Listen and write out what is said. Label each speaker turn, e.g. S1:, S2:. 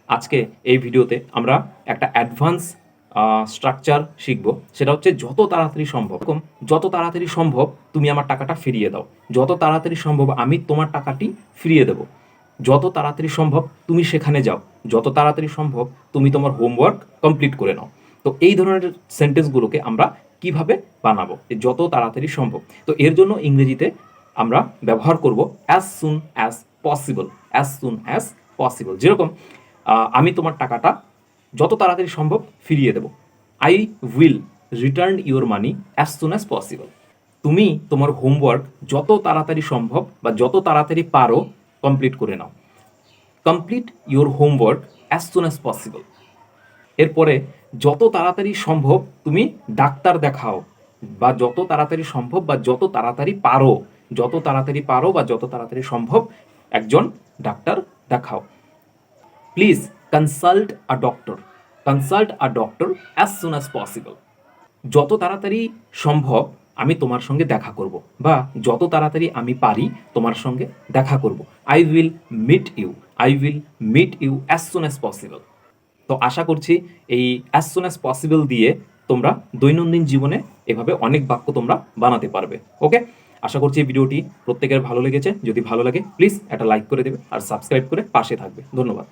S1: আজকে এই ভিডিওতে আমরা একটা অ্যাডভান্স স্ট্রাকচার শিখব। সেটা হচ্ছে যত তাড়াতাড়ি সম্ভব, যত তাড়াতাড়ি সম্ভব তুমি আমার টাকাটা ফিরিয়ে দাও, যত তাড়াতাড়ি সম্ভব আমি তোমার টাকাটি ফিরিয়ে দেব, যত তাড়াতাড়ি সম্ভব তুমি সেখানে যাও, যত তাড়াতাড়ি সম্ভব তুমি তোমার হোমওয়ার্ক কমপ্লিট করে নাও। তো এই ধরনের সেন্টেন্সগুলোকে আমরা কিভাবে বানাবো, যত তাড়াতাড়ি সম্ভব। তো এর জন্য ইংরেজিতে আমরা ব্যবহার করব as soon as possible. As soon as possible, যেরকম আমি তোমার টাকাটা যত তাড়াতাড়ি সম্ভব ফিরিয়ে দেব। I will return your money as soon as possible. তুমি তোমার হোমওয়ার্ক যত তাড়াতাড়ি সম্ভব বা যত তাড়াতাড়ি পারো কমপ্লিট করে নাও। Complete your homework as soon as possible. এরপরে যত তাড়াতাড়ি সম্ভব তুমি ডাক্তার দেখাও, বা যত তাড়াতাড়ি সম্ভব বা যত তাড়াতাড়ি পারো, যত তাড়াতাড়ি পারো বা যত তাড়াতাড়ি সম্ভব একজন ডাক্তার দেখাও। Please consult a doctor. Consult a doctor as soon as possible. যত তাড়াতাড়ি সম্ভব আমি তোমার সঙ্গে দেখা করব, বা যত তাড়াতাড়ি আমি পারি তোমার সঙ্গে দেখা করব। I will meet you. I will meet you as soon as possible. তো আশা করছি এই অ্যাজ সুন অ্যাজ পসিবল দিয়ে তোমরা দৈনন্দিন জীবনে এভাবে অনেক বাক্য তোমরা বানাতে পারবে। ওকে, আশা করছি এই ভিডিওটি প্রত্যেকের ভালো লেগেছে। যদি ভালো লাগে প্লিজ একটা লাইক করে দেবে আর সাবস্ক্রাইব করে পাশে থাকবে। ধন্যবাদ।